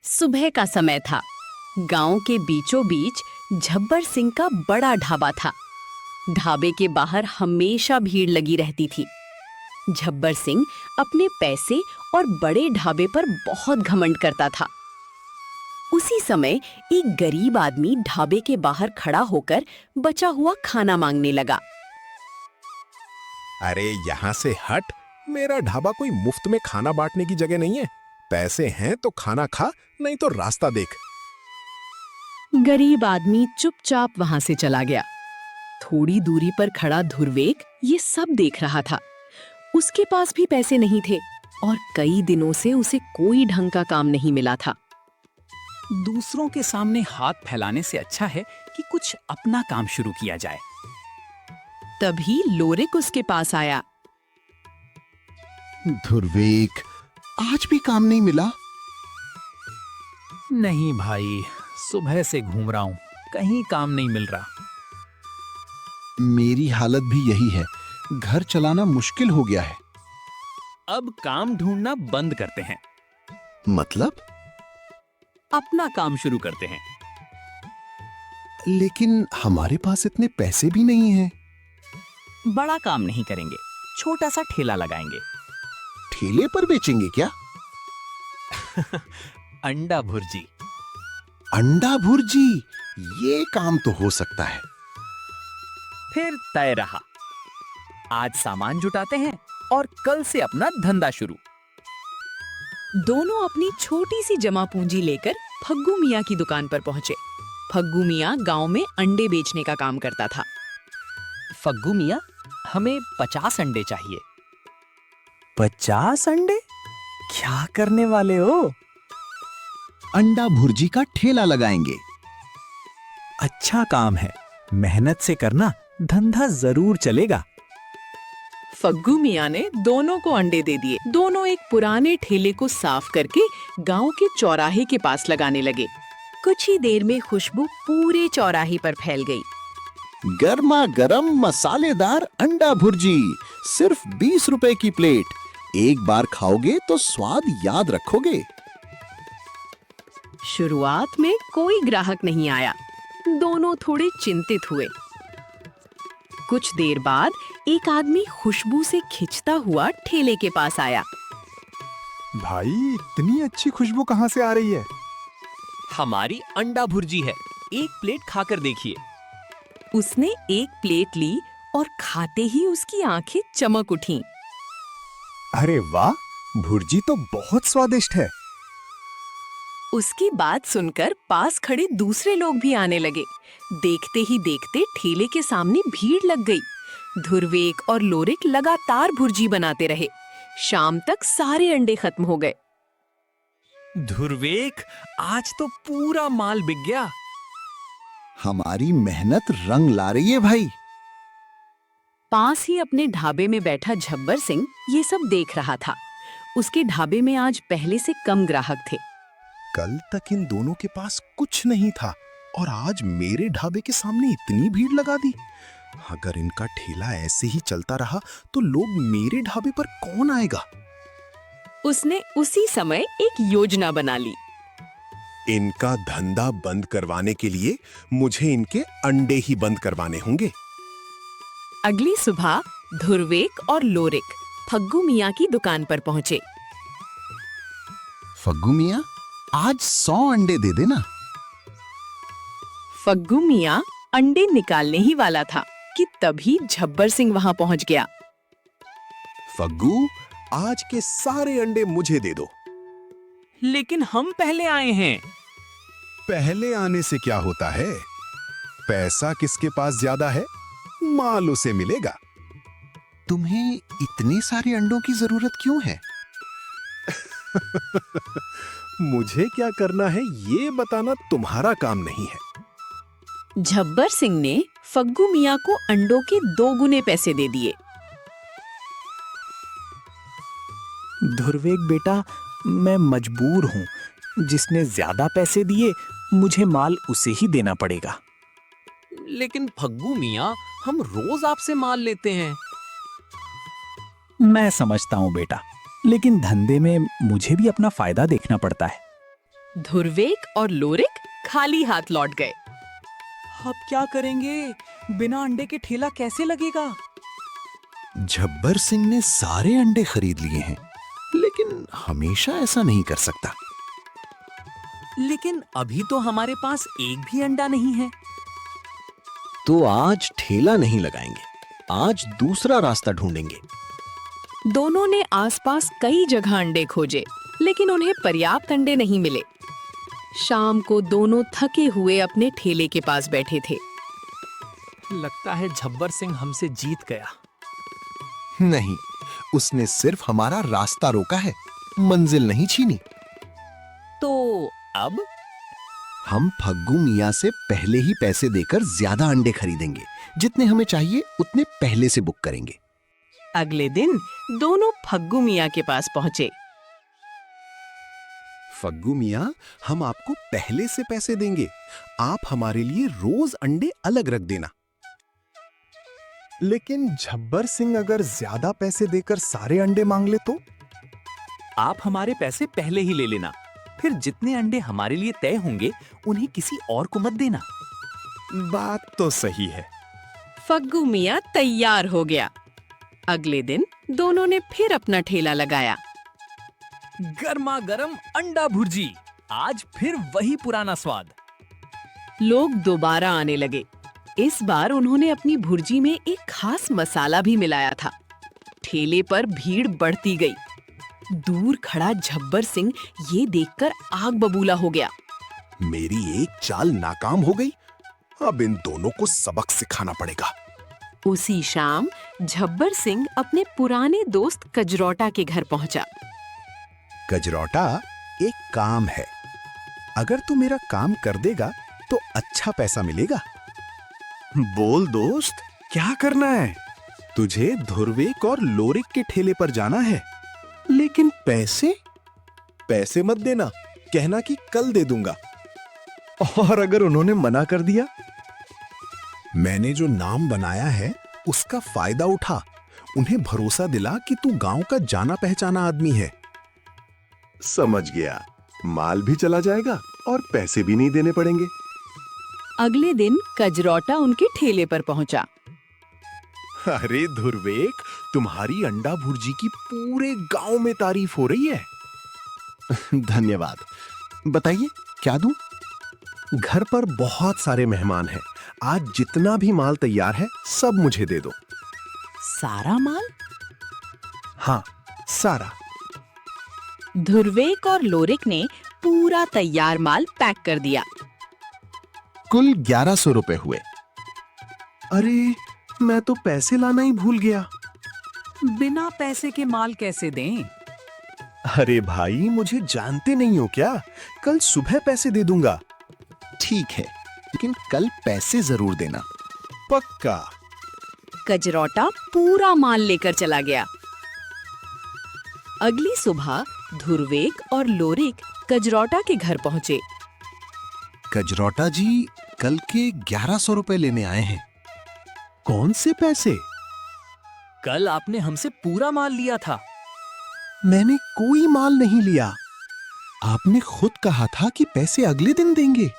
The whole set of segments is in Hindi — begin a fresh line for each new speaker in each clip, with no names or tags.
सुबह का समय था। गांव के बीचों बीच झब्बर सिंह का बड़ा ढाबा था। ढाबे के बाहर हमेशा भीड़ लगी रहती थी। झब्बर सिंह अपने पैसे और बड़े ढाबे पर बहुत घमंड करता था। उसी समय एक गरीब आदमी ढाबे के बाहर खड़ा होकर बचा हुआ खाना मांगने लगा।
अरे यहाँ से हट, मेरा ढाबा कोई मुफ्त में खाना बांटने की जगह नहीं है। पैसे हैं तो खाना खा, नहीं तो रास्ता देख।
गरीब आदमी चुपचाप वहां से चला गया। थोड़ी दूरी पर खड़ा धुरवेक ये सब देख रहा था। उसके पास भी पैसे नहीं थे और कई दिनों से उसे कोई ढंग का काम नहीं मिला था।
दूसरों के सामने हाथ फैलाने से अच्छा है कि कुछ अपना काम शुरू किया जाए।
तभी लोरिक उसके पास आया।
धुरवेक, आज भी काम नहीं मिला?
नहीं भाई, सुबह से घूम रहा हूं, कहीं काम नहीं मिल रहा।
मेरी हालत भी यही है, घर चलाना मुश्किल हो गया है।
अब काम ढूंढना बंद करते हैं,
मतलब?
अपना काम शुरू करते हैं।
लेकिन हमारे पास इतने पैसे भी नहीं हैं।
बड़ा काम नहीं करेंगे, छोटा सा ठेला लगाएंगे।
ठेले पर बेचेंगे क्या?
अंडा भुर्जी।
अंडा भुर्जी, ये काम तो हो सकता है।
फिर तय रहा, आज सामान जुटाते हैं और कल से अपना धंधा शुरू।
दोनों अपनी छोटी सी जमा पूंजी लेकर फग्गू मियाँ की दुकान पर पहुंचे। फग्गू मियाँ गांव में अंडे बेचने का काम करता था।
फग्गू मियाँ, हमें 50 अंडे चाहिए। 50 अंडे? क्या करने वाले हो?
अंडा भुर्जी का ठेला लगाएंगे।
अच्छा काम है, मेहनत से करना, धंधा जरूर चलेगा।
फग्गू मियाँ ने दोनों को अंडे दे दिए। दोनों एक पुराने ठेले को साफ करके गांव के चौराहे के पास लगाने लगे। कुछ ही देर में खुशबू पूरे चौराहे पर फैल गई।
गर्मा गर्म मसालेदार अंडा भुर्जी, सिर्फ 20 रुपए की प्लेट। एक बार खाओगे तो स्वाद याद रखोगे।
शुरुआत में कोई ग्राहक नहीं आया। दोनों थोड़े चिंतित हुए। कुछ देर बाद एक आदमी खुशबू से खिंचता हुआ ठेले के पास आया।
भाई, इतनी अच्छी खुशबू कहाँ से आ रही है?
हमारी अंडा भुर्जी है, एक प्लेट खाकर देखिए।
उसने एक प्लेट ली और खाते ही उसकी आंखें चमक उठीं।
अरे वाह, भुर्जी तो बहुत स्वादिष्ट है।
उसकी बात सुनकर पास खड़े दूसरे लोग भी आने लगे। देखते ही देखते ठेले के सामने भीड़ लग गई। धुरवेक और लोरिक लगातार भुर्जी बनाते रहे। शाम तक सारे अंडे खत्म हो गए।
धुरवेक, आज तो पूरा माल बिक गया।
हमारी मेहनत रंग ला रही है भाई।
पास ही अपने ढाबे में बैठा झब्बर सिंह ये सब देख रहा था। उसके ढाबे में आज पहले से कम ग्राहक थे।
कल तक इन दोनों के पास कुछ नहीं था और आज मेरे ढाबे के सामने इतनी भीड़ लगा दी। अगर इनका ठेला ऐसे ही चलता रहा तो लोग मेरे ढाबे पर कौन आएगा?
उसने उसी समय एक योजना बना ली।
इनका धंधा बंद करवाने के लिए मुझे इनके अंडे ही बंद करवाने होंगे।
अगली सुबह धुरवेक और लोरिक फग्गू मियाँ की दुकान पर पहुंचे।
फग्गू मियाँ, आज 100 अंडे दे देना।
फग्गू मियाँ अंडे निकालने ही वाला था कि तभी झब्बर सिंह वहां पहुंच गया।
फग्गू, आज के सारे अंडे मुझे दे दो।
लेकिन हम पहले आए हैं।
पहले आने से क्या होता है? पैसा किसके पास ज्यादा है, माल उसे मिलेगा।
तुम्हें इतने सारे अंडों की जरूरत क्यों है?
मुझे क्या करना है ये बताना तुम्हारा काम नहीं है।
झब्बर सिंह ने फग्गू मियाँ को अंडों के 2 गुने पैसे दे दिए।
धुरवेक बेटा, मैं मजबूर हूं। जिसने ज्यादा पैसे दिए, मुझे माल उसे ही देना पड़ेगा।
लेकिन फग्गू मियाँ, हम रोज आपसे माल लेते हैं।
मैं समझता हूं बेटा, लेकिन धंधे में मुझे भी अपना फायदा देखना पड़ता है।
धुर्वेक और लोरिक खाली हाथ लौट गए।
अब क्या करेंगे? बिना अंडे के ठेला कैसे लगेगा?
झब्बर सिंह ने सारे अंडे खरीद लिए हैं, लेकिन हमेशा ऐसा नहीं कर सकता।
लेकिन अभी तो हमारे पास एक भी अंडा नहीं है।
तो आज ठेला नहीं लगाएंगे, आज दूसरा रास्ता ढूंढेंगे।
दोनों ने आसपास कई जगह अंडे खोजे, लेकिन उन्हें पर्याप्त अंडे नहीं मिले। शाम को दोनों थके हुए अपने ठेले के पास बैठे थे।
लगता है झब्बर सिंह हमसे जीत गया।
नहीं, उसने सिर्फ हमारा रास्ता रोका है, मंजिल नहीं छीनी।
तो अब
हम फग्गू मियाँ से पहले ही पैसे देकर ज्यादा अंडे खरीदेंगे। जितने हमें चाहिए उतने पहले से बुक करेंगे।
अगले दिन दोनों फग्गू मियाँ के पास पहुंचे।
फग्गू मियाँ, हम आपको पहले से पैसे देंगे। आप हमारे लिए रोज अंडे अलग रख देना।
लेकिन झब्बर सिंह अगर ज्यादा पैसे देकर सारे अंडे मांग ले तो?
आप हमारे पैसे पहले ही ले लेना, फिर जितने अंडे हमारे लिए तय होंगे उन्हें किसी और को मत देना।
बात तो सही है।
फग्गू मियाँ तैयार हो गया। अगले दिन दोनों ने फिर अपना ठेला लगाया।
गर्मा गर्म अंडा भुर्जी, आज फिर वही पुराना स्वाद।
लोग दोबारा आने लगे। इस बार उन्होंने अपनी भुर्जी में एक खास मसाला भी मिलाया था। ठेले पर भीड़ बढ़ती गई। दूर खड़ा झब्बर सिंह ये देखकर आग बबूला हो गया।
मेरी एक चाल नाकाम हो गई। अब इन दोनों को सबक सिखाना पड़ेगा।
उसी शाम झब्बर सिंह अपने पुराने दोस्त कजरौटा के घर पहुंचा।
गजरौटा, एक काम है। अगर तू मेरा काम कर देगा तो अच्छा पैसा मिलेगा।
बोल दोस्त, क्या करना है?
तुझे धुर्वेक और लोरिक के ठेले पर जाना है।
लेकिन पैसे?
पैसे मत देना, कहना कि कल दे दूंगा।
और अगर उन्होंने मना कर दिया?
मैंने जो नाम बनाया है उसका फायदा उठा। उन्हें भरोसा दिला कि तू गांव का जाना पहचाना आदमी है।
समझ गया। माल भी चला जाएगा और पैसे भी नहीं देने पड़ेंगे।
अगले दिन कजरौटा उनके ठेले पर पहुंचा।
अरे धुर्वेक, तुम्हारी अंडा भुर्जी की पूरे गांव में तारीफ हो रही है।
धन्यवाद। बताइए, क्या दूं?
घर पर बहुत सारे मेहमान हैं। आज जितना भी माल तैयार है सब मुझे दे दो।
सारा माल?
हाँ, सारा।
धुर्वेक और लोरिक ने पूरा तैयार माल पैक कर दिया।
कुल 1100 रुपए हुए।
अरे, मैं तो पैसे लाना ही भूल गया।
बिना पैसे के माल कैसे दें?
अरे भाई, मुझे जानते नहीं हो क्या? कल सुबह पैसे दे दूंगा।
ठीक है, लेकिन कल पैसे जरूर देना।
पक्का।
कजरौटा पूरा माल लेकर चला गया। अगली सुबह धुर्वेक और लोरिक कजरौटा के घर पहुंचे।
कजरौटा जी कल के 1100 रुपए लेने आए हैं।
कौन से पैसे?
कल आपने हमसे पूरा माल लिया था।
मैंने कोई माल नहीं लिया।
आपने खुद कहा था कि पैसे अगले दिन देंगे।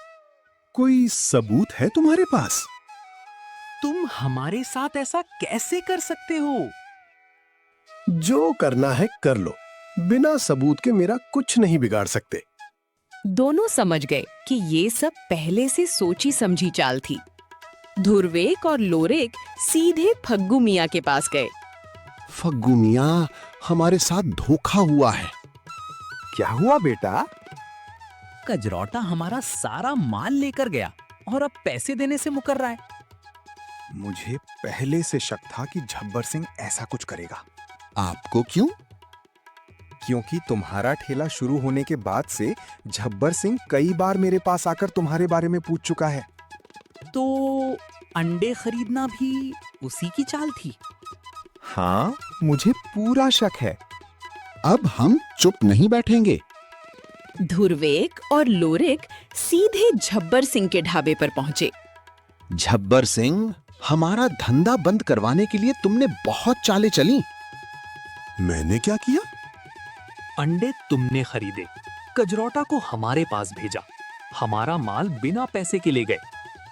कोई सबूत है तुम्हारे पास?
तुम हमारे साथ ऐसा कैसे कर सकते हो?
जो करना है कर लो। बिना सबूत के मेरा कुछ नहीं बिगाड़ सकते।
दोनों समझ गए कि ये सब पहले से सोची समझी चाल थी। धुर्वेक और लोरिक सीधे फग्गू मियाँ के पास गए।
फग्गू मियाँ, हमारे साथ धोखा हुआ है।
क्या हुआ बेटा?
कजरौटा हमारा सारा माल लेकर गया और अब पैसे देने से मुकर रहा है।
मुझे पहले से शक था कि झब्बर सिंह ऐसा कुछ करेगा।
आपको क्यों?
क्योंकि तुम्हारा ठेला शुरू होने के बाद से झब्बर सिंह कई बार मेरे पास आकर तुम्हारे बारे में पूछ चुका है।
तो अंडे खरीदना भी उसी की चाल थी।
हाँ, मुझे पूरा शक है।
अब हम चुप नहीं बैठेंगे।
धुर्वेक और लोरिक सीधे झब्बर सिंह के ढाबे पर पहुंचे।
झब्बर सिंह, हमारा धंधा बंद करवाने के लिए तुमने बहुत चालें चली।
मैंने क्या किया?
अंडे तुमने खरीदे,
कजरौटा को हमारे पास भेजा, हमारा माल बिना पैसे के ले गए।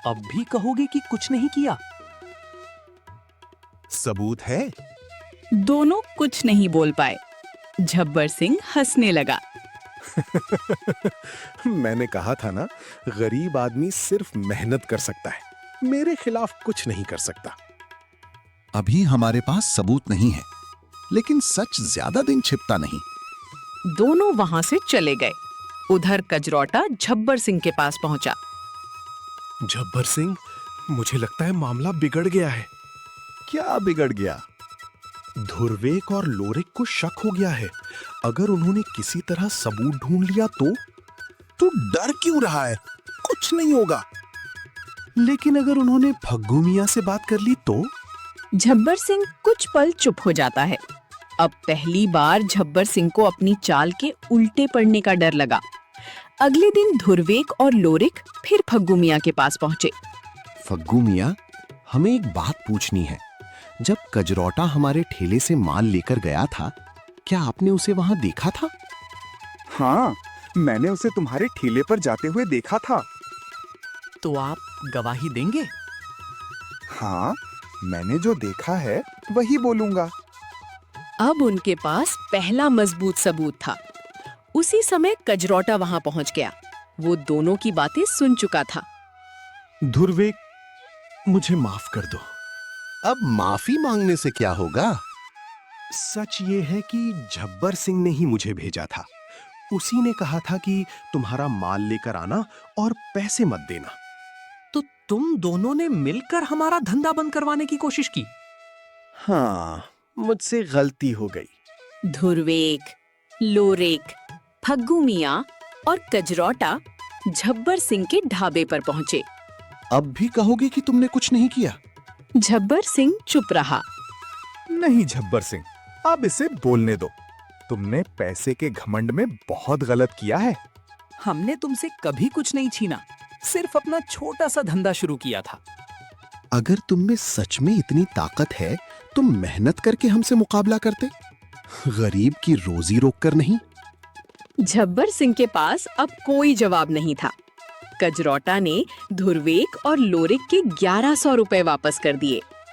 अब भी कहोगे कि कुछ नहीं किया?
सबूत है?
दोनों कुछ नहीं बोल पाए। झब्बर सिंह हंसने लगा।
मैंने कहा था ना, गरीब आदमी सिर्फ मेहनत कर सकता है, मेरे खिलाफ कुछ नहीं कर सकता।
अभी हमारे पास सबूत नहीं है, लेकिन सच ज्यादा दिन छिपता नहीं।
दोनों वहां से चले गए। उधर कजरौटा झब्बर सिंह के पास पहुंचा।
झब्बर सिंह, मुझे लगता है मामला बिगड़ गया है।
क्या बिगड़ गया?
धुर्वेक और लोरिक को शक हो गया है। अगर उन्होंने किसी तरह सबूत ढूंढ लिया तो डर क्यों रहा है? कुछ नहीं होगा। लेकिन अगर उन्होंने फग्गू मियां से बात कर ली तो?
झब्बर सिंह कुछ पल चुप हो जाता है। अब पहली बार झब्बर सिंह को अपनी चाल के उल्टे पड़ने का डर लगा। अगले दिन धुर्वेक और लोरिक फिर फग्गू मियां के पास पहुंचे।
फग्गू मियां, हमें एक बात पूछनी है। जब कजरौटा हमारे ठेले से माल लेकर गया था, क्या आपने उसे वहां देखा था?
हाँ, मैंने उसे तुम्हारे ठेले पर जाते हुए देखा था।
तो आप गवाही देंगे?
हाँ, मैंने जो देखा है वही बोलूंगा।
अब उनके पास पहला मजबूत सबूत था। उसी समय कजरौटा वहां पहुंच गया। वो दोनों की बातें सुन चुका था।
धुर्वेक, मुझे माफ कर दो।
अब माफी मांगने से क्या होगा?
सच ये है कि झब्बर सिंह ने ही मुझे भेजा था। उसी ने कहा था कि तुम्हारा माल लेकर आना और पैसे मत देना।
तो तुम दोनों ने मिलकर हमारा धंधा बंद करवाने की कोशिश की?
हाँ, मुझसे गलती हो गई।
धुर्वेक, लोरेक, फग्गू मियां और कजरौटा झब्बर सिंह के ढाबे पर पहुंचे।
अब भी कहोगे कि तुमने कुछ नहीं किया?
झब्बर सिंह चुप रहा।
नहीं झब्बर सिंह, अब इसे बोलने दो। तुमने पैसे के घमंड में बहुत गलत किया है।
हमने तुमसे कभी कुछ नहीं छीना, सिर्फ अपना छोटा सा धंधा शुरू किया था।
अगर तुम में सच में इतनी ताकत है, तुम मेहनत करके हमसे मुकाबला करते, गरीब की रोजी रोककर नहीं।
झब्बर सिंह के पास अब कोई जवाब नहीं था। कजरौटा ने धुर्वेक और लोरिक के 1100 रुपए वापस कर दिए।